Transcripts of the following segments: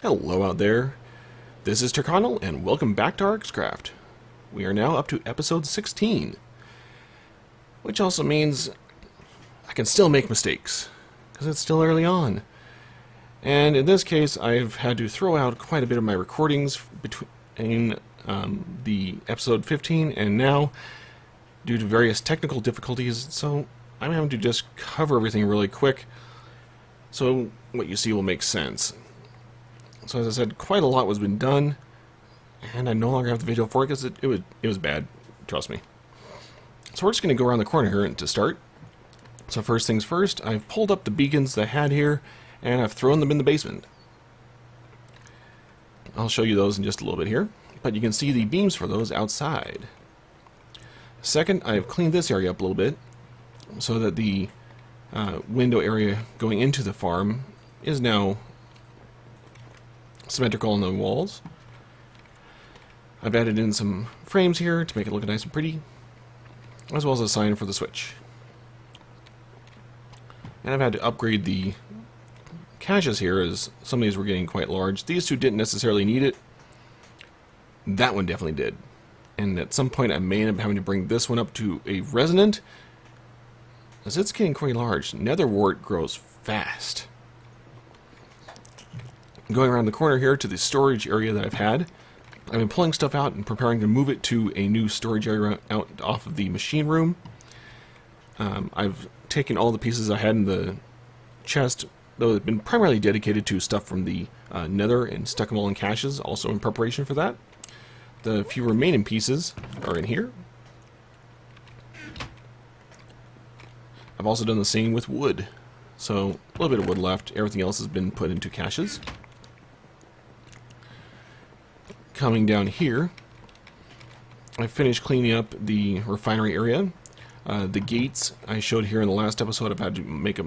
Hello out there, this is Terkanil and welcome back to RxCraft. We are now up to episode 16, which also means I can still make mistakes, because it's still early on. And in this case, I've had to throw out quite a bit of my recordings between the episode 15 and now, due to various technical difficulties, so I'm having to just cover everything really quick, so what you see will make sense. So as I said, quite a lot was been done, and I no longer have the video for it because it was bad, trust me. So we're just going to go around the corner here to start. So first things first, I've pulled up the beacons that I had here, and I've thrown them in the basement. I'll show you those in just a little bit here, but you can see the beams for those outside. Second, I've cleaned this area up a little bit, so that the window area going into the farm is now symmetrical on the walls. I've added in some frames here to make it look nice and pretty, as well as a sign for the switch. And I've had to upgrade the caches here, as some of these were getting quite large. These two didn't necessarily need it. That one definitely did. And at some point I may end up having to bring this one up to a resonant, as it's getting quite large. Nether wart grows fast. Going around the corner here to the storage area that I've had, I've been pulling stuff out and preparing to move it to a new storage area out off of the machine room. I've taken all the pieces I had in the chest, though they've been primarily dedicated to stuff from the nether, and stuck them all in caches, also in preparation for that. The few remaining pieces are in here. I've also done the same with wood. So a little bit of wood left, everything else has been put into caches. Coming down here, I finished cleaning up the refinery area. The gates I showed here in the last episode, I've had to make a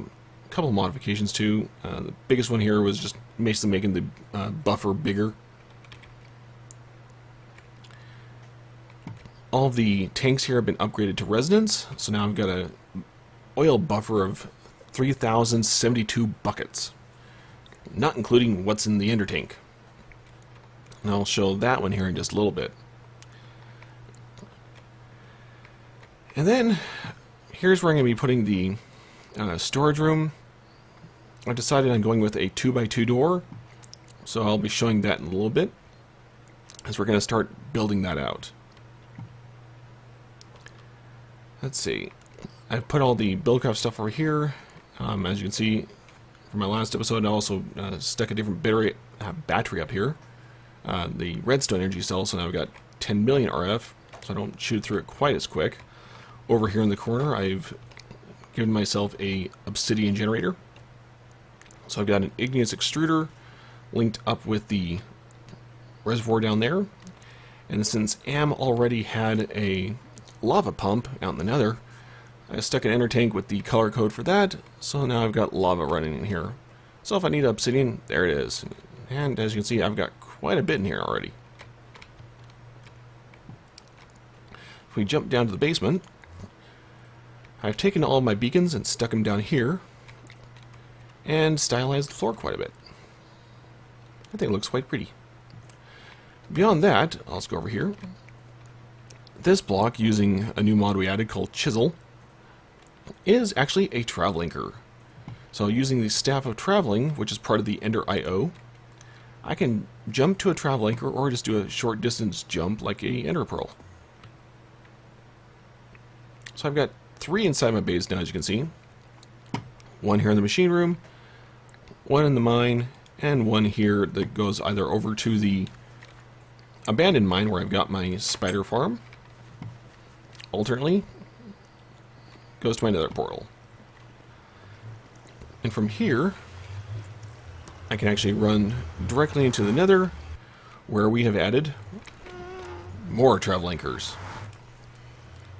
couple of modifications to. The biggest one here was just basically making the buffer bigger. All of the tanks here have been upgraded to resonance, so now I've got a oil buffer of 3,072 buckets, not including what's in the ender tank. And I'll show that one here in just a little bit. And then, here's where I'm going to be putting the storage room. I've decided on going with a 2x2 door, so I'll be showing that in a little bit, as we're going to start building that out. Let's see. I've put all the BuildCraft stuff over here. As you can see from my last episode, I also stuck a different battery up here. The redstone energy cell, so now I've got 10 million RF, so I don't shoot through it quite as quick. Over here in the corner, I've given myself a obsidian generator. So I've got an igneous extruder linked up with the reservoir down there. And since Am already had a lava pump out in the nether, I stuck an ender tank with the color code for that, so now I've got lava running in here. So if I need obsidian, there it is. And as you can see, I've got quite a bit in here already. If we jump down to the basement, I've taken all of my beacons and stuck them down here, and stylized the floor quite a bit. I think it looks quite pretty. Beyond that, I'll just go over here. This block, using a new mod we added called Chisel, is actually a travelinker. So using the Staff of Traveling, which is part of the EnderIO, I can jump to a travelinker or just do a short distance jump like a Ender Pearl. So I've got 3 inside my base now, as you can see. 1 here in the machine room, 1 in the mine, and 1 here that goes either over to the abandoned mine where I've got my spider farm. Alternately, goes to my nether portal. And from here, I can actually run directly into the nether, where we have added more travel-linkers.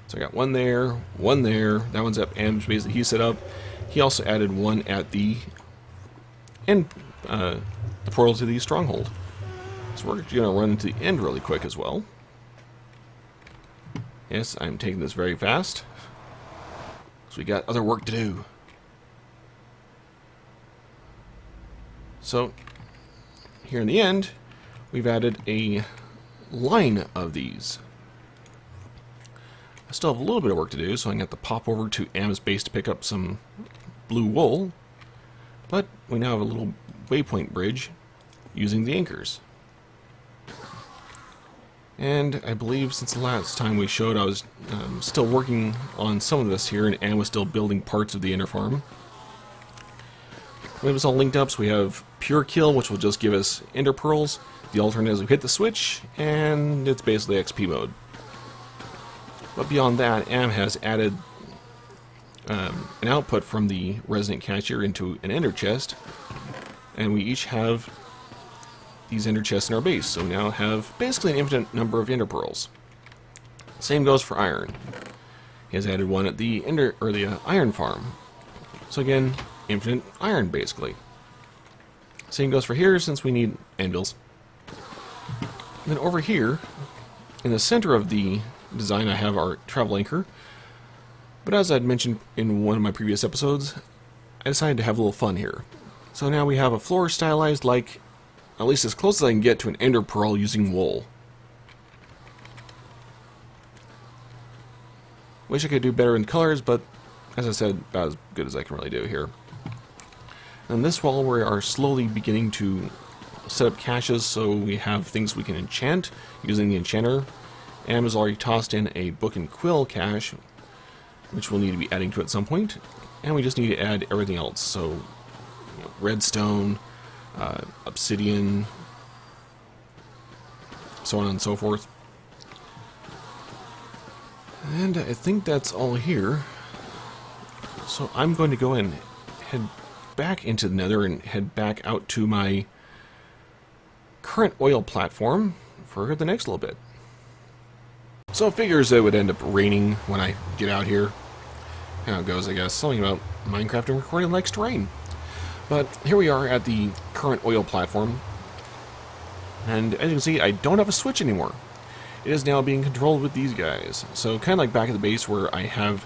So I got 1 there, 1 there. That one's at Am's base that he set up. He also added 1 at the end, the portal to the stronghold. So we're going to run into the end really quick as well. Yes, I'm taking this very fast, so we got other work to do. So here in the end, we've added a line of these. I still have a little bit of work to do, so I'm going to have to pop over to Am's base to pick up some blue wool. But we now have a little waypoint bridge using the anchors. And I believe since the last time we showed, I was still working on some of this here, and Am was still building parts of the Ender farm. We have this all linked up, so we have Pure Kill, which will just give us Ender Pearls. The alternate is we hit the switch, and it's basically XP mode. But beyond that, Am has added an output from the Resonant Catcher into an Ender Chest, and we each have these Ender Chests in our base, so we now have basically an infinite number of Ender Pearls. Same goes for Iron. He has added one at the Iron Farm. So again, infinite iron, basically. Same goes for here, since we need anvils. And then over here, in the center of the design, I have our travel anchor. But as I'd mentioned in one of my previous episodes, I decided to have a little fun here. So now we have a floor stylized like, at least as close as I can get to an ender pearl using wool. Wish I could do better in colors, but as I said, about as good as I can really do here. And this wall, we are slowly beginning to set up caches so we have things we can enchant using the enchanter. Am has already tossed in a book and quill cache, which we'll need to be adding to at some point. And we just need to add everything else. So, redstone, obsidian, so on and so forth. And I think that's all here. So I'm going to go and head back into the Nether and head back out to my current oil platform for the next little bit. So it figures it would end up raining when I get out here. How it goes, I guess. Something about Minecraft and recording likes to rain. But here we are at the current oil platform. And as you can see, I don't have a switch anymore. It is now being controlled with these guys. So kind of like back at the base where I have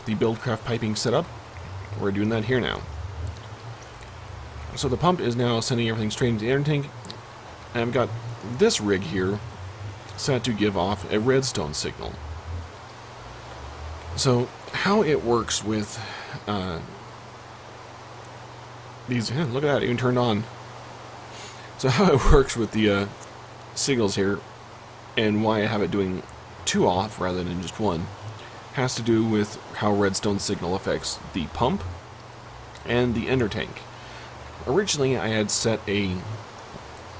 the BuildCraft piping set up, we're doing that here now. So the pump is now sending everything straight into the ender tank. And I've got this rig here set to give off a redstone signal. So how it works with these, look at that, it even turned on. So how it works with the signals here, and why I have it doing 2 off rather than just 1, has to do with how redstone signal affects the pump and the ender tank. Originally I had set a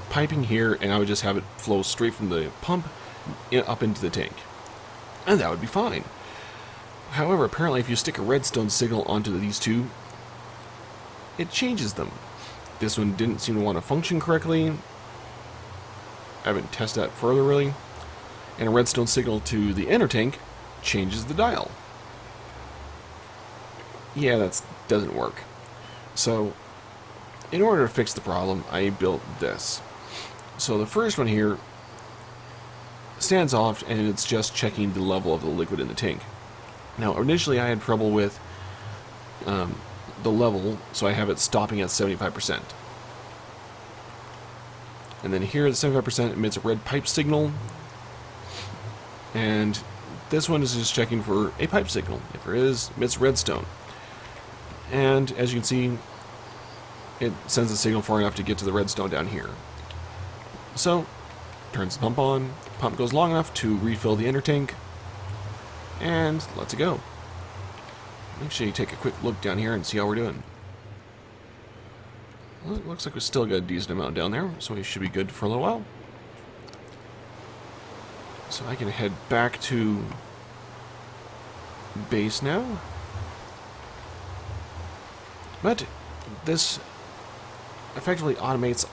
piping here, and I would just have it flow straight from the pump up into the tank, and that would be fine. However, apparently if you stick a redstone signal onto these two, it changes them. This one didn't seem to want to function correctly. I haven't tested that further really. And a redstone signal to the ender tank changes the dial. Yeah, that doesn't work. So, in order to fix the problem, I built this. So the first one here stands off, and it's just checking the level of the liquid in the tank. Now, initially I had trouble with the level, so I have it stopping at 75%. And then here, the 75% emits a red pipe signal, and this one is just checking for a pipe signal. If there is, emits redstone. And as you can see, it sends a signal far enough to get to the redstone down here. So, turns the pump on, pump goes long enough to refill the ender tank, and lets it go. Make sure you take a quick look down here and see how we're doing. Well, it looks like we still got a decent amount down there, so we should be good for a little while. So I can head back to base now. But this effectively automates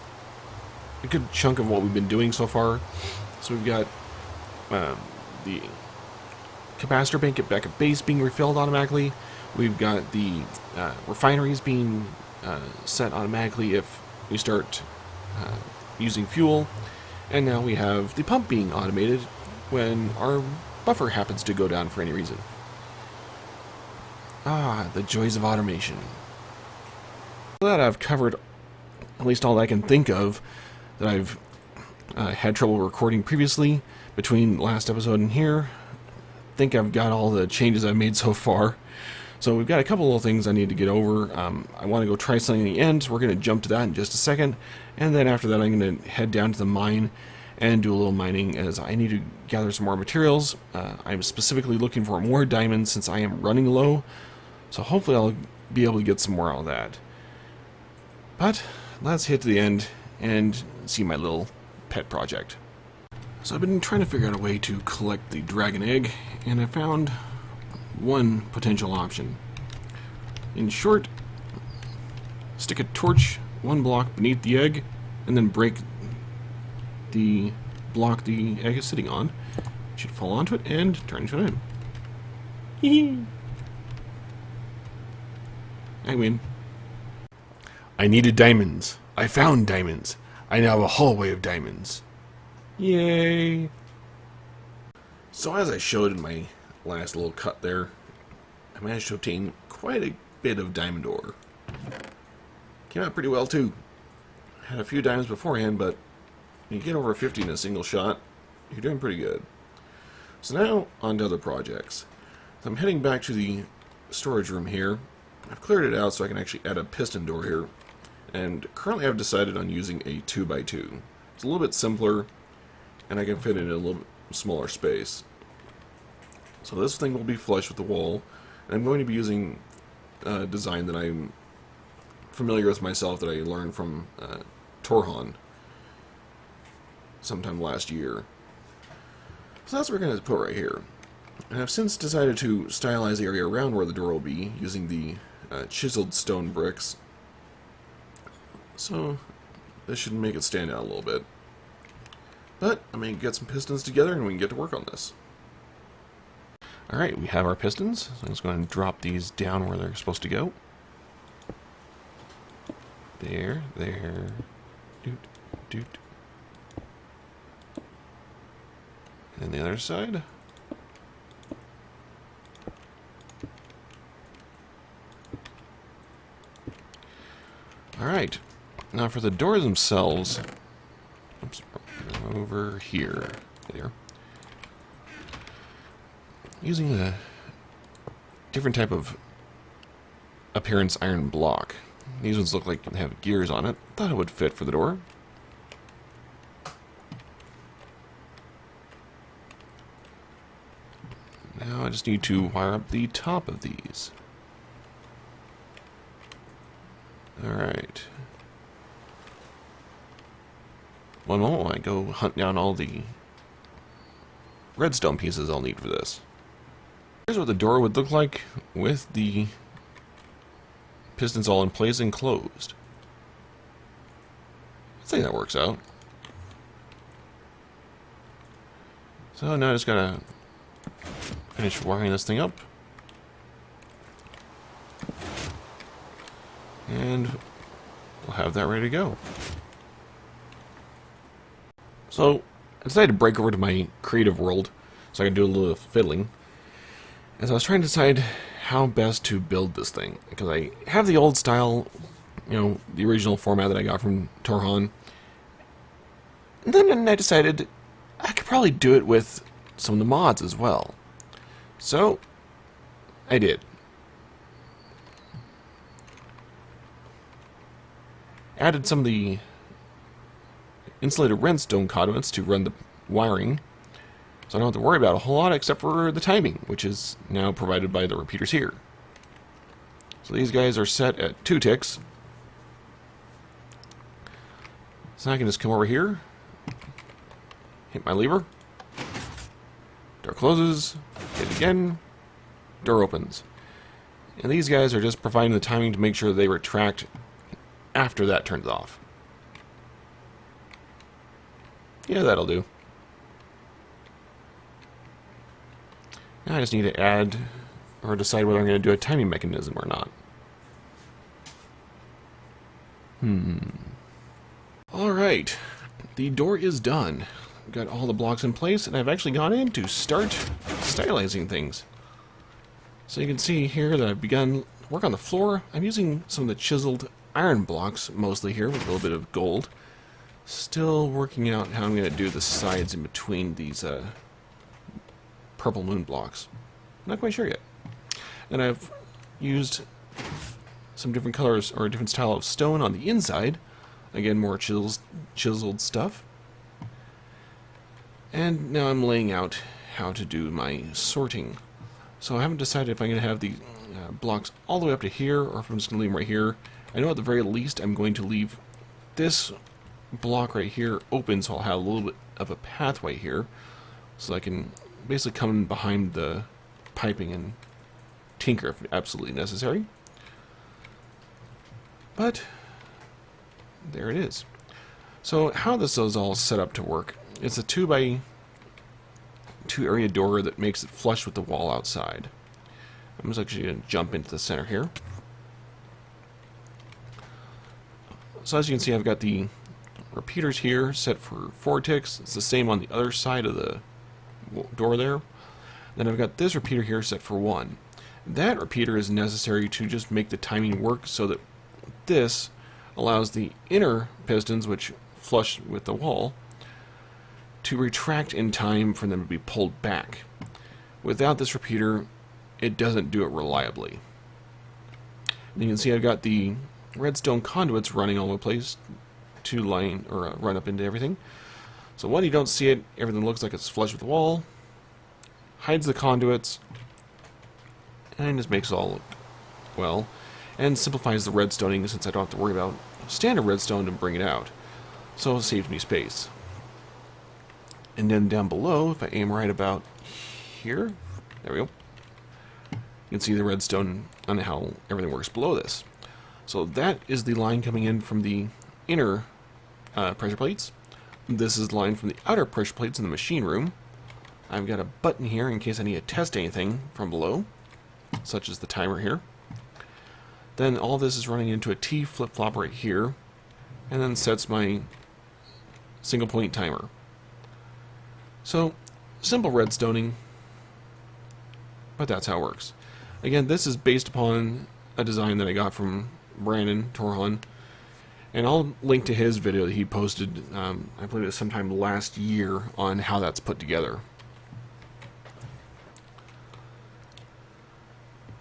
a good chunk of what we've been doing so far. So we've got the capacitor bank back at base being refilled automatically. We've got the refineries being set automatically if we start using fuel. And now we have the pump being automated when our buffer happens to go down for any reason. Ah, the joys of automation. Now that I've covered at least all I can think of that I've had trouble recording previously between last episode and here. I think I've got all the changes I've made so far. So we've got a couple of things I need to get over. I want to go try something in the end, so we're going to jump to that in just a second. And then after that, I'm going to head down to the mine and do a little mining, as I need to gather some more materials. I'm specifically looking for more diamonds since I am running low. So hopefully I'll be able to get some more out of that. But let's hit to the end and see my little pet project. So I've been trying to figure out a way to collect the dragon egg, and I found one potential option. In short, stick a torch 1 block beneath the egg, and then break the block the egg is sitting on. It should fall onto it and turn into an egg. Hee. I win. I needed diamonds. I found diamonds. I now have a hallway of diamonds. Yay! So as I showed in my last little cut there, I managed to obtain quite a bit of diamond ore. Came out pretty well too. Had a few diamonds beforehand, but when you get over 50 in a single shot, you're doing pretty good. So now, on to other projects. So I'm heading back to the storage room here. I've cleared it out so I can actually add a piston door here. And currently I've decided on using a 2x2. It's a little bit simpler, and I can fit it in a little bit smaller space. So this thing will be flush with the wall, and I'm going to be using a design that I'm familiar with myself that I learned from Torhan sometime last year. So that's what we're going to put right here. And I've since decided to stylize the area around where the door will be using the chiseled stone bricks. So this should make it stand out a little bit. But I'm going to get some pistons together and we can get to work on this. Alright, we have our pistons. So I'm just going to drop these down where they're supposed to go. There, there. Doot, doot. And the other side. Alright, now for the doors themselves, oops, over here, there. Using a different type of appearance iron block. These ones look like they have gears on it. Thought it would fit for the door. Now I just need to wire up the top of these. Alright. One moment while I go hunt down all the redstone pieces I'll need for this. Here's what the door would look like with the pistons all in place and closed. I think that works out. So now I just gotta finish wiring this thing up. And we'll have that ready to go. So I decided to break over to my creative world so I can do a little fiddling. As I was trying to decide how best to build this thing, because I have the old style, you know, the original format that I got from Torhan. And then I decided I could probably do it with some of the mods as well. So I did. Added some of the insulated redstone conduits to run the wiring, so I don't have to worry about a whole lot except for the timing, which is now provided by the repeaters here. So these guys are set at 2 ticks. So I can just come over here, hit my lever, door closes, hit it again, door opens. And these guys are just providing the timing to make sure they retract after that turns off. Yeah, that'll do. Now I just need to add or decide whether I'm going to do a timing mechanism or not. Alright, the door is done. I've got all the blocks in place, and I've actually gone in to start stylizing things. So you can see here that I've begun work on the floor. I'm using some of the chiseled iron blocks mostly here with a little bit of gold. Still working out how I'm going to do the sides in between these purple moon blocks. Not quite sure yet. And I've used some different colors or a different style of stone on the inside. Again, more chiseled stuff. And now I'm laying out how to do my sorting. So I haven't decided if I'm going to have the blocks all the way up to here or if I'm just going to leave them right here. I know at the very least I'm going to leave this block right here open, so I'll have a little bit of a pathway here, so I can basically come in behind the piping and tinker if absolutely necessary. But there it is. So how this is all set up to work, it's a 2x2 area door that makes it flush with the wall outside. I'm just actually going to jump into the center here. So as you can see, I've got the repeaters here set for 4 ticks. It's the same on the other side of the door there. Then I've got this repeater here set for 1. That repeater is necessary to just make the timing work so that this allows the inner pistons, which flush with the wall, to retract in time for them to be pulled back. Without this repeater, it doesn't do it reliably. And you can see I've got the redstone conduits running all over the place to line or run up into everything. So when you don't see it, everything looks like it's flush with the wall, hides the conduits, and just makes it all look well, and simplifies the redstoning since I don't have to worry about standard redstone to bring it out. So it saves me space. And then down below, if I aim right about here, there we go, you can see the redstone and how everything works below this. So that is the line coming in from the inner pressure plates. This is the line from the outer pressure plates in the machine room. I've got a button here in case I need to test anything from below, such as the timer here. Then all this is running into a T flip-flop right here, and then sets my single point timer. So, simple redstoning, but that's how it works. Again, this is based upon a design that I got from Brandon Torhan, and I'll link to his video that he posted, I believe it was sometime last year, on how that's put together.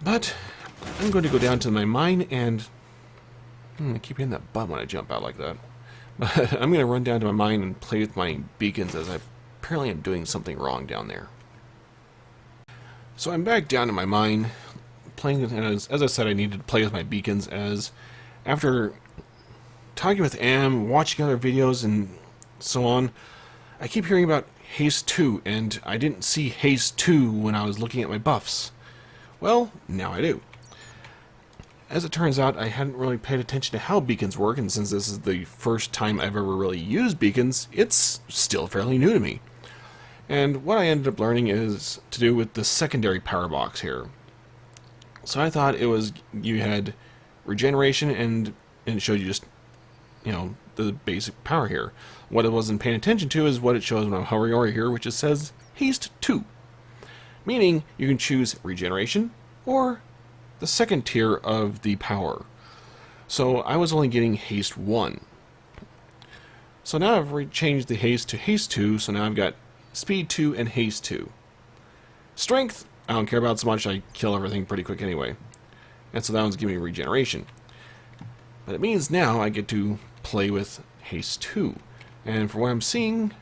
But I'm going to go down to my mine and I keep hitting that button when I jump out like that. But I'm going to run down to my mine and play with my beacons, as I apparently am doing something wrong down there. So I'm back down to my mine, playing with, and as I said, I needed to play with my beacons, as after talking with Am, watching other videos and so on, I keep hearing about Haste 2, and I didn't see Haste 2 when I was looking at my buffs. Well, now I do. As it turns out, I hadn't really paid attention to how beacons work, and since this is the first time I've ever really used beacons, it's still fairly new to me. And what I ended up learning is to do with the secondary power box here. So I thought it was, you had regeneration and it showed you just, you know, the basic power here. What I wasn't paying attention to is what it shows when I'm hovering over here, which it says Haste 2. Meaning you can choose regeneration or the second tier of the power. So I was only getting Haste 1. So now I've changed the Haste to Haste 2, so now I've got Speed 2 and Haste 2. Strength, I don't care about so much, I kill everything pretty quick anyway. And so that one's giving me regeneration. But it means now I get to play with Haste 2. And for what I'm seeing,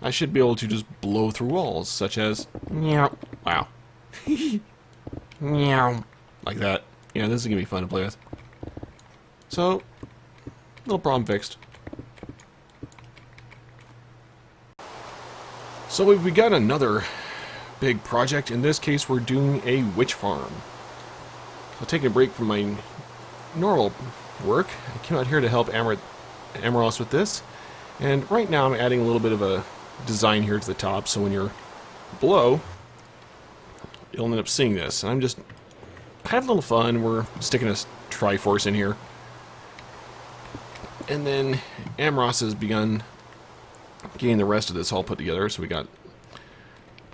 I should be able to just blow through walls, such as, meow, wow, meow, like that. Yeah, this is going to be fun to play with. So, no problem fixed. So we've got another big project. In this case, we're doing a witch farm. So taking a break from my normal work, I came out here to help Amaros with this. And right now I'm adding a little bit of a design here to the top, so when you're below, you'll end up seeing this. And I'm just having a little fun. We're sticking a Triforce in here. And then Amaros has begun getting the rest of this all put together. So we got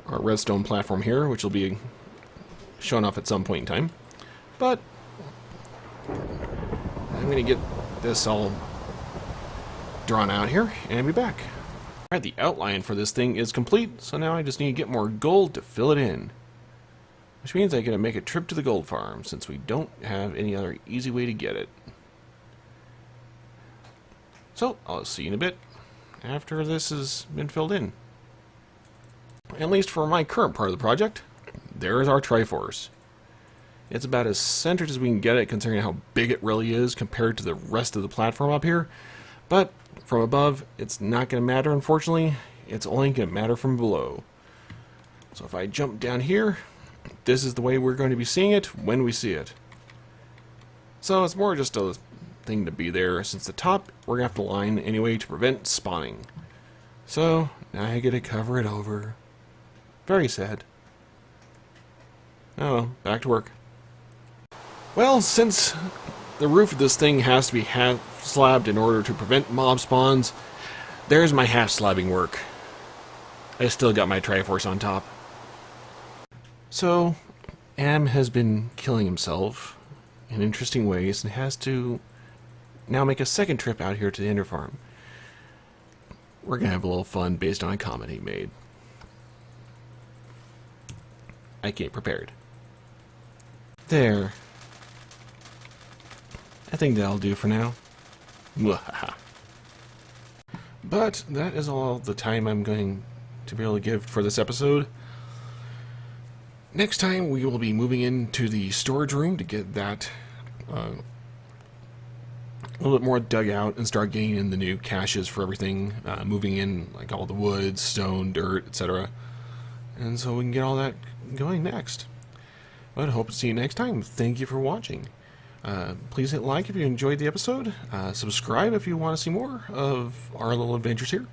our redstone platform here, which will be shown off at some point in time. But I'm going to get this all drawn out here and be back. Alright, the outline for this thing is complete, so now I just need to get more gold to fill it in. Which means I gotta make a trip to the gold farm, since we don't have any other easy way to get it. So, I'll see you in a bit, after this has been filled in. At least for my current part of the project, there is our Triforce. It's about as centered as we can get it, considering how big it really is compared to the rest of the platform up here. But from above, it's not going to matter, unfortunately. It's only going to matter from below. So if I jump down here, this is the way we're going to be seeing it when we see it. So it's more just a thing to be there, since the top we're going to have to line anyway to prevent spawning. So now I get to cover it over. Very sad. Oh well, back to work. Well, since the roof of this thing has to be half-slabbed in order to prevent mob spawns, there's my half-slabbing work. I still got my Triforce on top. So, Am has been killing himself in interesting ways and has to now make a second trip out here to the Ender Farm. We're going to have a little fun based on a comment he made. I came prepared. There. I think that'll do for now. But that is all the time I'm going to be able to give for this episode. Next time we will be moving into the storage room to get that a little bit more dug out and start getting in the new caches for everything, moving in like all the wood, stone, dirt, etc. And so we can get all that going next. But I hope to see you next time. Thank you for watching. Please hit like if you enjoyed the episode. Subscribe if you want to see more of our little adventures here.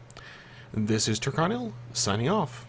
This is Terkanil, signing off.